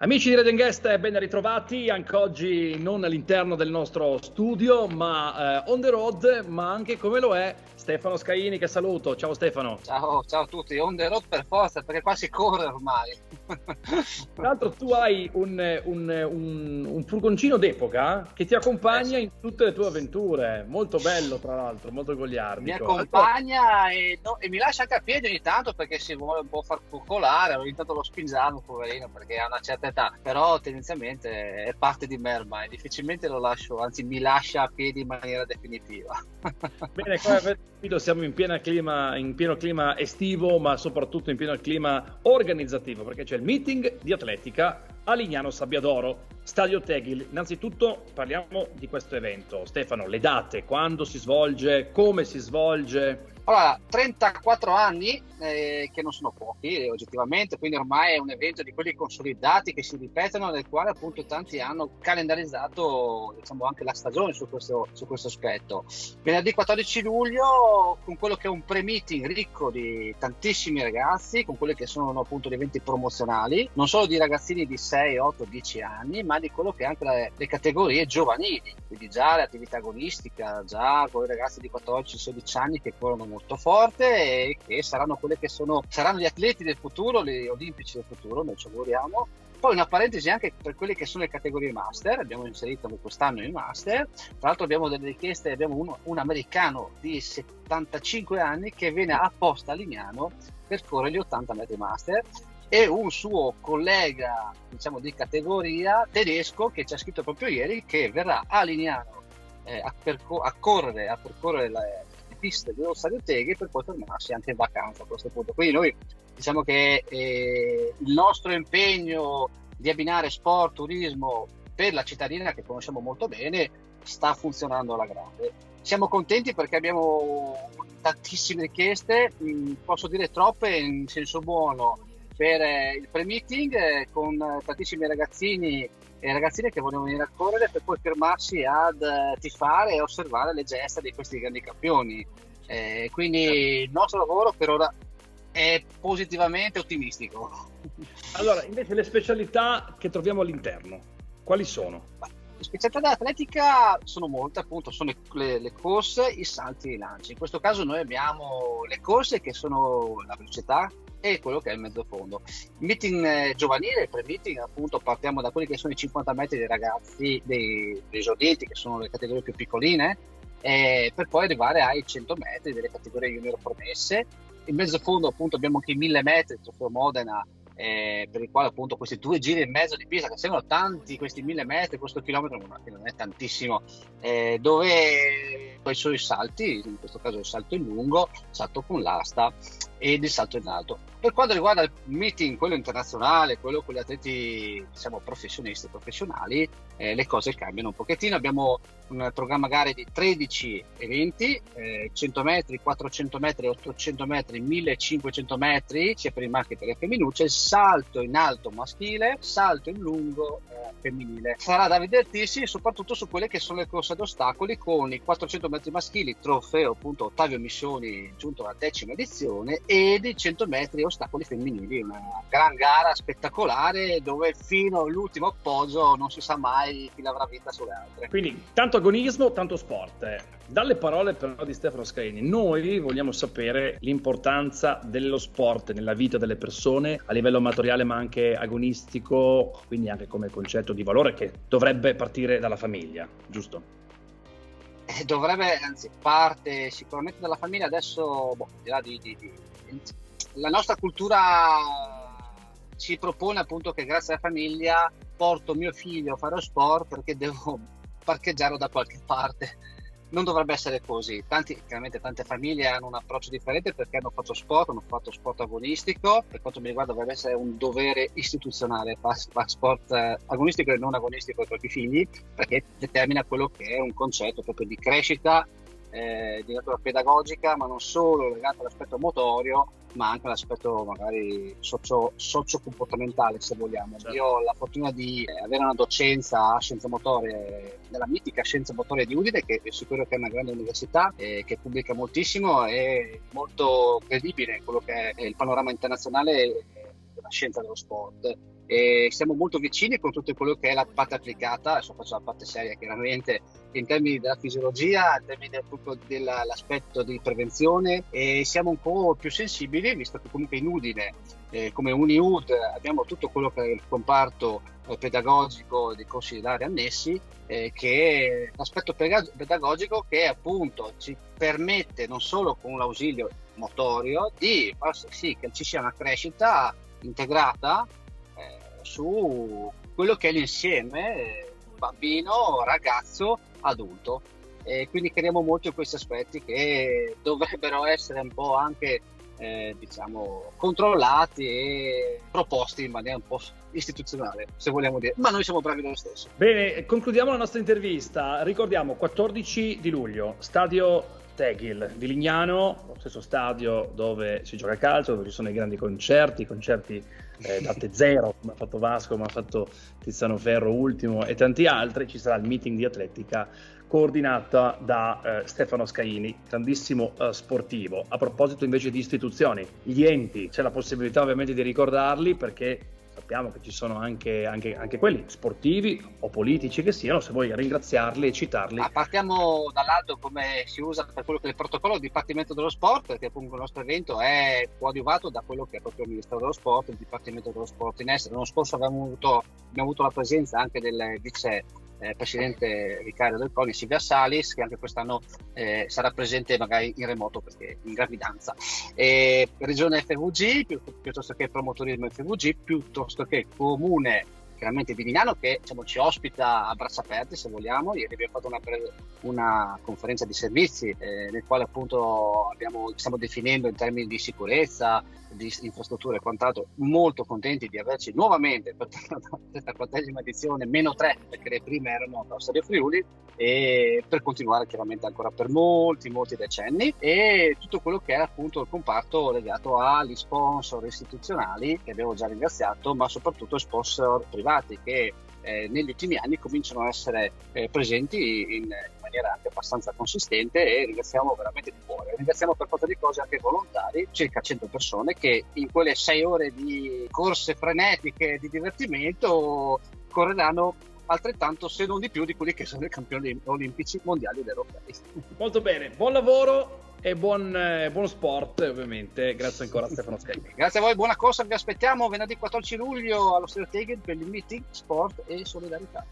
Amici di Red Guest, ben ritrovati anche oggi non all'interno del nostro studio, ma on the road, ma anche come lo è Stefano Scaini, che saluto. Ciao Stefano. Ciao a tutti, on the road per forza, perché qua si corre ormai. Tra l'altro tu hai un furgoncino d'epoca che ti accompagna Sì. in tutte le tue avventure, molto bello tra l'altro, molto Mi goliardico. Allora, accompagna e mi lascia anche a piedi ogni tanto perché si vuole un po' far coccolare, ogni tanto lo spingiamo, poverino, perché ha una certa età, però tendenzialmente è parte di me ormai, difficilmente lo lascio, anzi mi lascia a piedi in maniera definitiva. bene, come avete capito siamo in pieno clima estivo, ma soprattutto in pieno clima organizzativo, perché c'è il meeting di atletica a Lignano Sabbiadoro, Stadio Tegil. Innanzitutto parliamo di questo evento. Stefano, le date, quando si svolge, come si svolge? Allora, 34 anni, che non sono pochi oggettivamente, quindi ormai è un evento di quelli consolidati che si ripetono, nel quale appunto tanti hanno calendarizzato, diciamo, anche la stagione su questo aspetto. Venerdì 14 luglio, con quello che è un pre-meeting ricco di tantissimi ragazzi, con quelli che sono appunto gli eventi promozionali, non solo di ragazzini di 6, 8, 10 anni, ma di quello che è anche le categorie giovanili, quindi già l'attività agonistica, già con i ragazzi di 14-16 anni che corrono molto forte e che saranno saranno gli atleti del futuro, gli olimpici del futuro, noi ci auguriamo. Poi una parentesi anche per quelle che sono le categorie master, abbiamo inserito quest'anno il master, tra l'altro abbiamo delle richieste, abbiamo un americano di 75 anni che viene apposta a Lignano per correre gli 80 metri master e un suo collega, diciamo, di categoria tedesco che ci ha scritto proprio ieri che verrà a Lignano a percorrere le piste dello Stadio Teghe per poi fermarsi anche in vacanza a questo punto. Quindi noi diciamo che il nostro impegno di abbinare sport, turismo per la cittadina che conosciamo molto bene sta funzionando alla grande. Siamo contenti perché abbiamo tantissime richieste, posso dire troppe in senso buono, per il pre-meeting con tantissimi ragazzini e ragazzine che vogliono venire a correre per poi fermarsi ad tifare e osservare le gesta di questi grandi campioni. Quindi il nostro lavoro per ora è positivamente ottimistico. Allora, invece le specialità che troviamo all'interno, quali sono? Le specialità dell'atletica sono molte, appunto, sono le corse, i salti e i lanci. In questo caso noi abbiamo le corse che sono la velocità e quello che è il mezzo fondo. Il meeting giovanile, il pre-meeting, appunto, partiamo da quelli che sono i 50 metri dei ragazzi, dei esordienti, che sono le categorie più piccoline, per poi arrivare ai 100 metri delle categorie junior promesse. In mezzo fondo appunto abbiamo anche i 1000 metri, il trofeo Modena, per il quale appunto questi 2 giri e mezzo di pista, che sembrano tanti questi 1000 metri, questo chilometro, ma che non è tantissimo, dove poi sono i salti, in questo caso il salto in lungo, il salto con l'asta ed il salto in alto. Per quanto riguarda il meeting, quello internazionale, quello con gli atleti, diciamo, professionisti e professionali, le cose cambiano un pochettino. Abbiamo un programma gare di 13 eventi, 100 metri, 400 metri, 800 metri, 1500 metri, sia per i maschi che per le femminucce, salto in alto maschile, salto in lungo femminile. Sarà da divertirsi soprattutto su quelle che sono le corse ad ostacoli, con i 400 metri maschili, trofeo appunto Ottavio Missioni, giunto alla 10ª edizione, ed i 100 metri ostacoli femminili, una gran gara spettacolare dove fino all'ultimo appoggio non si sa mai chi l'avrà vinta sulle altre. Quindi tanto agonismo, tanto sport. Dalle parole però di Stefano Scaini, noi vogliamo sapere l'importanza dello sport nella vita delle persone a livello amatoriale ma anche agonistico, quindi anche come concetto di valore che dovrebbe partire dalla famiglia, giusto? Dovrebbe, anzi, parte sicuramente dalla famiglia. Adesso, al di là la nostra cultura ci propone appunto che grazie alla famiglia porto mio figlio a fare lo sport perché devo parcheggiarlo da qualche parte. Non dovrebbe essere così. Chiaramente tante famiglie hanno un approccio differente perché hanno fatto sport agonistico. Per quanto mi riguarda dovrebbe essere un dovere istituzionale fare sport agonistico e non agonistico ai propri figli, perché determina quello che è un concetto proprio di crescita di natura pedagogica, ma non solo legato all'aspetto motorio, ma anche all'aspetto magari socio-comportamentale, se vogliamo. Certo. Io ho la fortuna di avere una docenza a scienze motorie nella mitica Scienze Motorie di Udine, che è sicuro che è una grande università che pubblica moltissimo e molto credibile in quello che è il panorama internazionale della scienza dello sport. e siamo molto vicini con tutto quello che è la parte applicata. Adesso faccio la parte seria chiaramente, in termini della fisiologia, in termini dell'aspetto di prevenzione, e siamo un po' più sensibili, visto che comunque in Udine, come UniUd, abbiamo tutto quello che è il comparto pedagogico dei corsi d'aria annessi, che è l'aspetto pedagogico che appunto ci permette, non solo con l'ausilio motorio, di far sì che ci sia una crescita integrata su quello che è l'insieme bambino, ragazzo, adulto. E quindi crediamo molto in questi aspetti che dovrebbero essere un po' anche diciamo controllati e proposti in maniera un po' istituzionale, se vogliamo dire, ma noi siamo bravi lo stesso. Bene, concludiamo la nostra intervista. Ricordiamo 14 di luglio, stadio Tegil di Lignano, lo stesso stadio dove si gioca a calcio, dove ci sono i grandi concerti date zero, come ha fatto Vasco, come ha fatto Tiziano Ferro ultimo e tanti altri. Ci sarà il meeting di atletica coordinata da Stefano Scaini, grandissimo sportivo. A proposito invece di istituzioni, gli enti, c'è la possibilità ovviamente di ricordarli, perché sappiamo che ci sono anche quelli sportivi o politici che siano, se vuoi ringraziarli e citarli. Partiamo dall'alto, come si usa per quello che è il protocollo del Dipartimento dello Sport, perché appunto il nostro evento è coadiuvato da quello che è proprio il Ministero dello Sport, il Dipartimento dello Sport in essere. L'anno scorso abbiamo avuto la presenza anche del vice presidente vicario del CONI Silvia Salis, che anche quest'anno sarà presente magari in remoto perché in gravidanza. Regione FVG, piuttosto che promotorismo FVG, piuttosto che comune chiaramente di Lignano, che diciamo, ci ospita a braccia aperte se vogliamo. Ieri abbiamo fatto una conferenza di servizi nel quale appunto stiamo definendo in termini di sicurezza, di infrastrutture e quant'altro. Molto contenti di averci nuovamente per questa 40ª edizione, -3 perché le prime erano a Stadio Friuli, e per continuare chiaramente ancora per molti decenni, e tutto quello che era appunto il comparto legato agli sponsor istituzionali che abbiamo già ringraziato, ma soprattutto sponsor privati che negli ultimi anni cominciano a essere presenti in maniera anche abbastanza consistente, e ringraziamo veramente di cuore. Ringraziamo per forza di cose anche volontari, circa 100 persone che in quelle 6 ore di corse frenetiche di divertimento correranno altrettanto, se non di più, di quelli che sono i campioni olimpici mondiali ed europei. Molto bene, buon lavoro e buon sport ovviamente. Grazie ancora a Stefano Scaini. Grazie a voi, buona corsa, vi aspettiamo venerdì 14 luglio allo Stadio Tegel per il meeting Sport e Solidarietà.